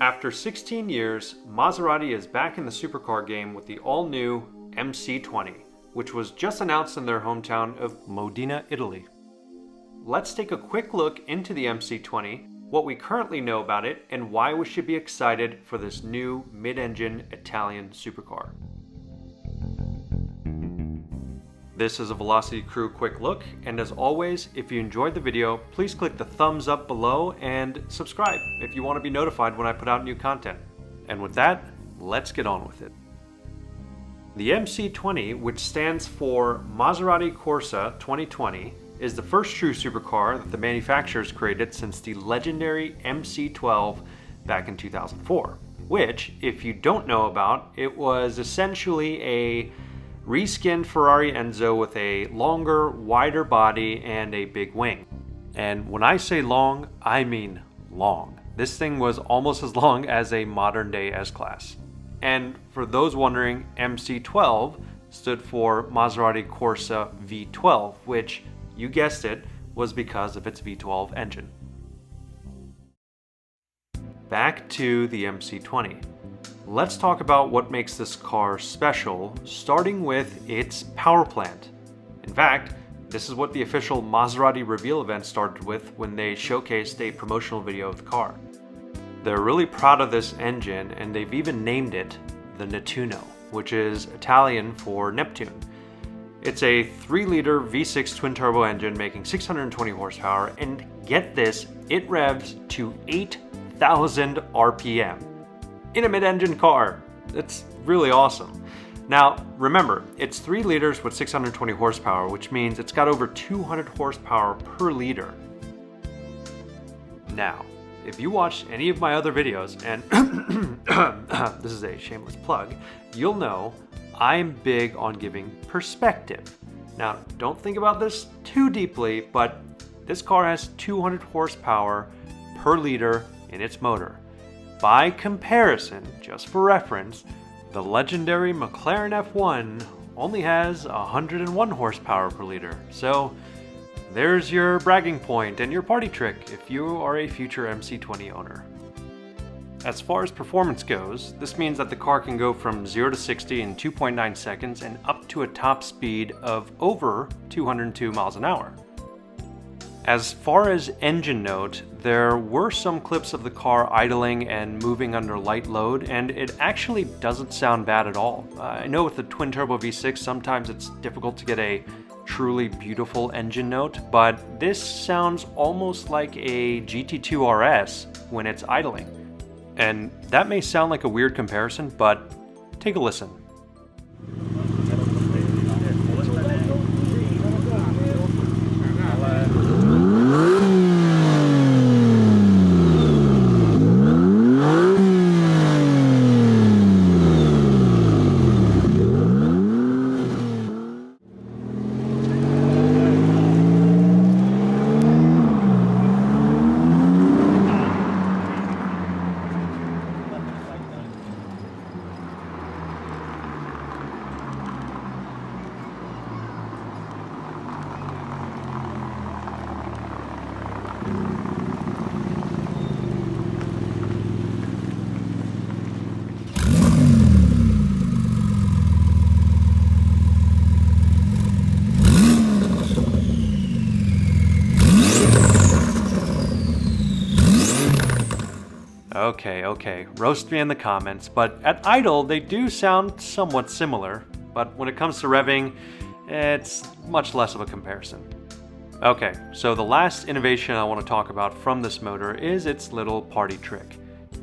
After 16 years, Maserati is back in the supercar game with the all-new MC20, which was just announced in their hometown of Modena, Italy. Let's take a quick look into the MC20, what we currently know about it, and why we should be excited for this new mid-engine Italian supercar. This is a Velocity Crew quick look, and as always, if you enjoyed the video, please click the thumbs up below and subscribe if you want to be notified when I put out new content. And with that, let's get on with it. The MC20, which stands for Maserati Corsa 2020, is the first true supercar that the manufacturers created since the legendary MC12 back in 2004, which, if you don't know about, it was essentially a reskinned Ferrari Enzo with a longer, wider body and a big wing. And when I say long, I mean long. This thing was almost as long as a modern day S-Class. And for those wondering, MC12 stood for Maserati Corsa V12, which, you guessed it, was because of its V12 engine. Back to the MC20. Let's talk about what makes this car special, starting with its power plant. In fact, this is what the official Maserati reveal event started with when they showcased a promotional video of the car. They're really proud of this engine, and they've even named it the Nettuno, which is Italian for Neptune. It's a 3-liter V6 twin-turbo engine making 620 horsepower, and get this, it revs to 8,000 RPM. In a mid-engine car. It's really awesome. Now, remember, it's 3 liters with 620 horsepower, which means it's got over 200 horsepower per liter. Now, if you watched any of my other videos, and this is a shameless plug, you'll know I'm big on giving perspective. Now, don't think about this too deeply, but this car has 200 horsepower per liter in its motor. By comparison, just for reference, the legendary McLaren F1 only has 101 horsepower per liter. So there's your bragging point and your party trick if you are a future MC20 owner. As far as performance goes, this means that the car can go from 0 to 60 in 2.9 seconds and up to a top speed of over 202 miles an hour. As far as engine note, there were some clips of the car idling and moving under light load, and it actually doesn't sound bad at all. I know with the twin-turbo V6, sometimes it's difficult to get a truly beautiful engine note, but this sounds almost like a GT2 RS when it's idling. And that may sound like a weird comparison, but take a listen. Okay, roast me in the comments, but at idle they do sound somewhat similar, but when it comes to revving, it's much less of a comparison. Okay, so the last innovation I want to talk about from this motor is its little party trick.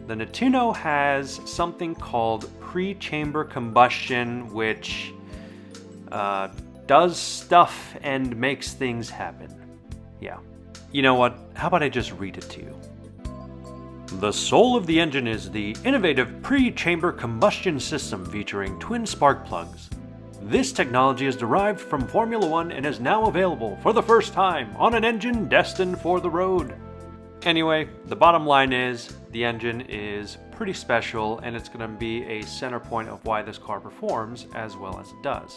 The Nettuno has something called pre-chamber combustion, which does stuff and makes things happen. Yeah. You know what? How about I just read it to you? The soul of the engine is the innovative pre-chamber combustion system featuring twin spark plugs. This technology is derived from Formula One and is now available for the first time on an engine destined for the road. Anyway, the bottom line is the engine is pretty special, and it's going to be a center point of why this car performs as well as it does.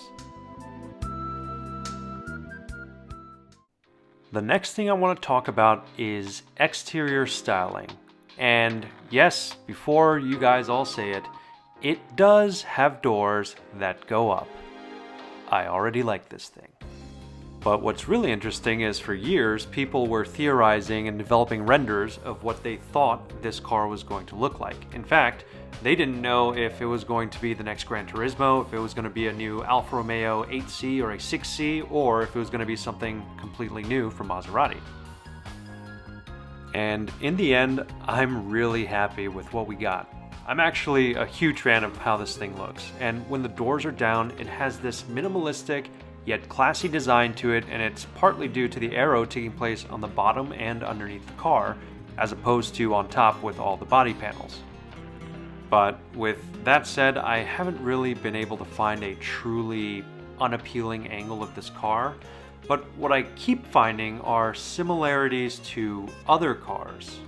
The next thing I want to talk about is exterior styling. And yes, before you guys all say it, it does have doors that go up. I already like this thing. But what's really interesting is for years, people were theorizing and developing renders of what they thought this car was going to look like. In fact, they didn't know if it was going to be the next Gran Turismo, if it was going to be a new Alfa Romeo 8C or a 6C, or if it was going to be something completely new from Maserati. And in the end, I'm really happy with what we got. I'm actually a huge fan of how this thing looks, and when the doors are down, it has this minimalistic yet classy design to it, and it's partly due to the aero taking place on the bottom and underneath the car, as opposed to on top with all the body panels. But with that said, I haven't really been able to find a truly unappealing angle of this car, but what I keep finding are similarities to other cars.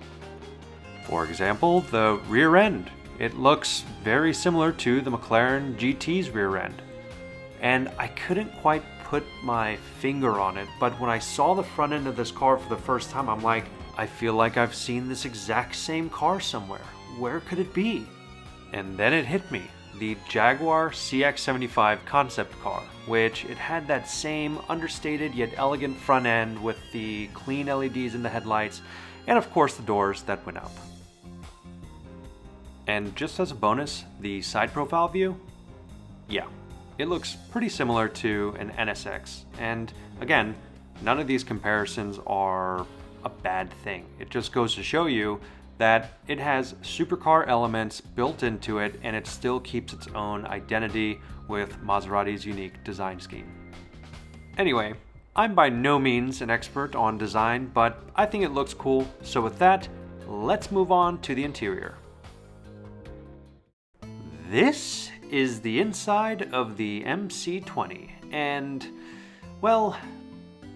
For example, the rear end. It looks very similar to the McLaren GT's rear end. And I couldn't quite put my finger on it, but when I saw the front end of this car for the first time, I'm like, I feel like I've seen this exact same car somewhere. Where could it be? And then it hit me, the Jaguar CX-75 concept car, which it had that same understated yet elegant front end with the clean LEDs in the headlights, and of course the doors that went up. And just as a bonus, the side profile view? Yeah. It looks pretty similar to an NSX, and again, none of these comparisons are a bad thing. It just goes to show you that it has supercar elements built into it, and it still keeps its own identity with Maserati's unique design scheme. Anyway, I'm by no means an expert on design, but I think it looks cool, so with that, let's move on to the interior. This is the inside of the MC20, and well,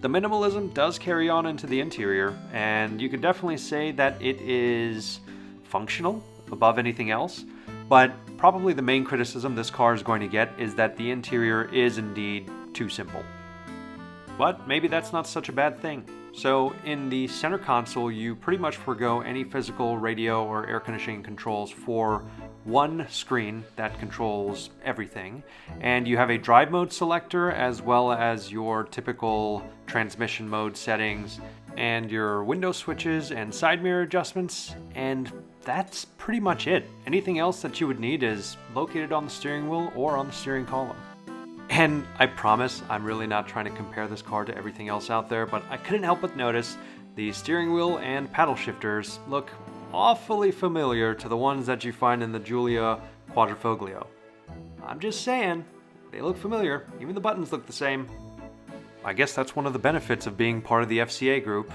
the minimalism does carry on into the interior, and you could definitely say that it is functional above anything else, but probably the main criticism this car is going to get is that the interior is indeed too simple. But maybe that's not such a bad thing. So in the center console, you pretty much forego any physical radio or air conditioning controls for one screen that controls everything, and you have a drive mode selector as well as your typical transmission mode settings and your window switches and side mirror adjustments, and that's pretty much it. Anything else that you would need is located on the steering wheel or on the steering column. And I promise I'm really not trying to compare this car to everything else out there, but I couldn't help but notice the steering wheel and paddle shifters look awfully familiar to the ones that you find in the Giulia Quadrifoglio. I'm just saying, they look familiar. Even the buttons look the same. I guess that's one of the benefits of being part of the FCA group.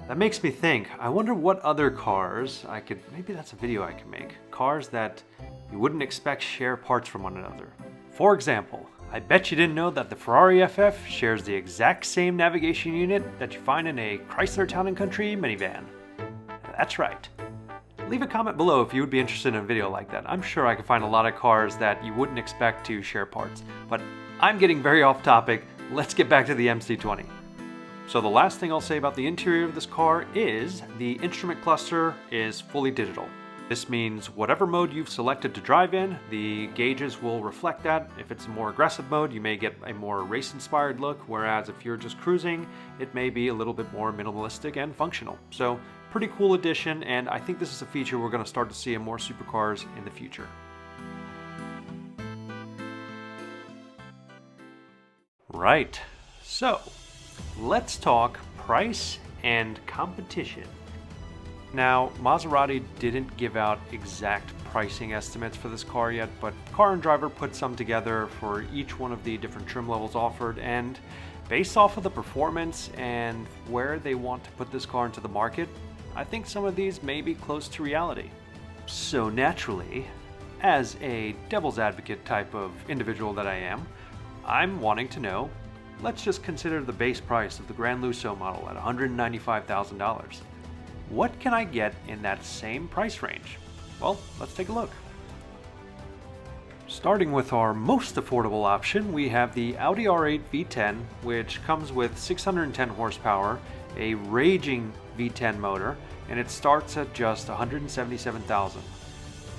That makes me think, I wonder what other cars maybe that's a video I can make. Cars that you wouldn't expect share parts from one another. For example, I bet you didn't know that the Ferrari FF shares the exact same navigation unit that you find in a Chrysler Town & Country minivan. That's right. Leave a comment below if you would be interested in a video like that. I'm sure I could find a lot of cars that you wouldn't expect to share parts. But I'm getting very off topic. Let's get back to the MC20. So the last thing I'll say about the interior of this car is the instrument cluster is fully digital. This means whatever mode you've selected to drive in, the gauges will reflect that. If it's a more aggressive mode, you may get a more race-inspired look, whereas if you're just cruising, it may be a little bit more minimalistic and functional. So pretty cool addition, and I think this is a feature we're going to start to see in more supercars in the future. Right, so let's talk price and competition. Now, Maserati didn't give out exact pricing estimates for this car yet, but Car and Driver put some together for each one of the different trim levels offered, and based off of the performance and where they want to put this car into the market, I think some of these may be close to reality. So naturally, as a devil's advocate type of individual that I am, I'm wanting to know, let's just consider the base price of the Gran Lusso model at $195,000. What can I get in that same price range? Well, let's take a look. Starting with our most affordable option, we have the Audi R8 V10, which comes with 610 horsepower, a raging V10 motor, and it starts at just $177,000.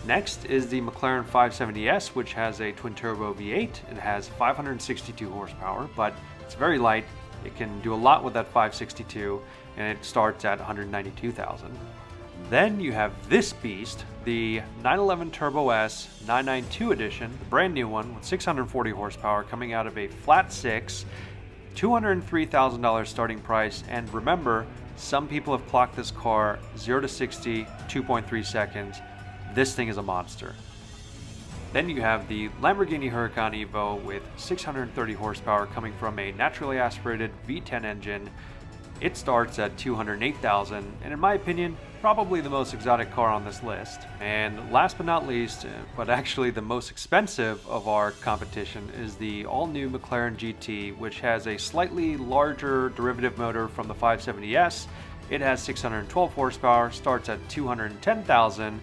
Next is the McLaren 570S, which has a twin-turbo V8. It has 562 horsepower, but it's very light. It can do a lot with that 562, and it starts at $192,000. Then you have this beast, the 911 Turbo S 992 edition, the brand new one with 640 horsepower, coming out of a flat 6, $203,000 starting price. And remember, some people have clocked this car 0 to 60, 2.3 seconds. This thing is a monster. Then you have the Lamborghini Huracan Evo with 630 horsepower, coming from a naturally aspirated V10 engine. It starts at $208,000, and in my opinion, probably the most exotic car on this list. And last but not least, but actually the most expensive of our competition, is the all-new McLaren GT, which has a slightly larger derivative motor from the 570S. It has 612 horsepower, starts at $210,000,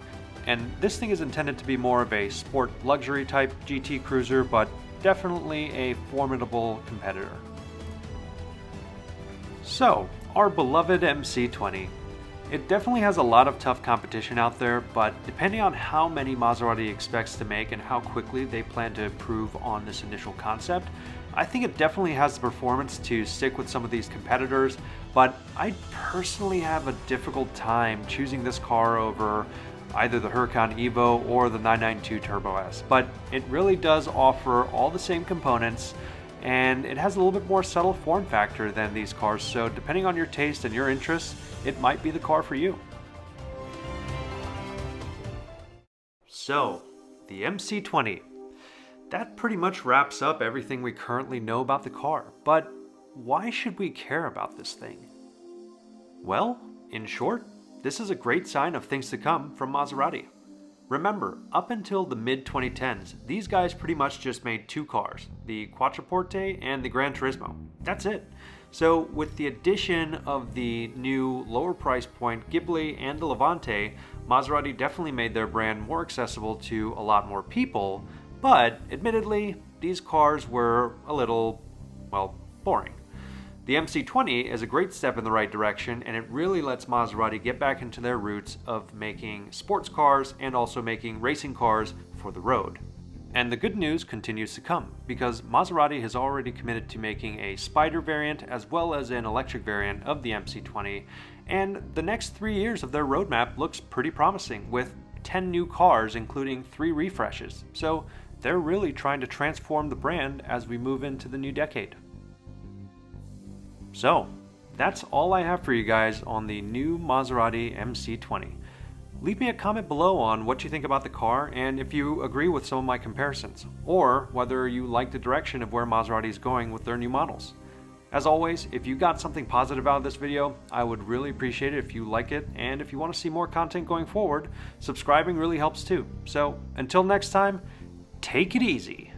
and this thing is intended to be more of a sport luxury type GT cruiser, but definitely a formidable competitor. So, our beloved MC20. It definitely has a lot of tough competition out there, but depending on how many Maserati expects to make and how quickly they plan to improve on this initial concept, I think it definitely has the performance to stick with some of these competitors, but I personally have a difficult time choosing this car over either the Huracan Evo or the 992 Turbo S. But it really does offer all the same components, and it has a little bit more subtle form factor than these cars, so depending on your taste and your interests, it might be the car for you. So, the MC20. That pretty much wraps up everything we currently know about the car, but why should we care about this thing? Well, in short, this is a great sign of things to come from Maserati. Remember, up until the mid-2010s, these guys pretty much just made two cars, the Quattroporte and the Gran Turismo. That's it. So with the addition of the new lower price point Ghibli and the Levante, Maserati definitely made their brand more accessible to a lot more people, but admittedly, these cars were a little, well, boring. The MC20 is a great step in the right direction, and it really lets Maserati get back into their roots of making sports cars and also making racing cars for the road. And the good news continues to come, because Maserati has already committed to making a Spider variant as well as an electric variant of the MC20, and the next 3 years of their roadmap looks pretty promising, with 10 new cars including 3 refreshes. So they're really trying to transform the brand as we move into the new decade. So, that's all I have for you guys on the new Maserati MC20. Leave me a comment below on what you think about the car and if you agree with some of my comparisons, or whether you like the direction of where Maserati is going with their new models. As always, if you got something positive out of this video, I would really appreciate it if you like it, and if you want to see more content going forward, subscribing really helps too. So, until next time, take it easy.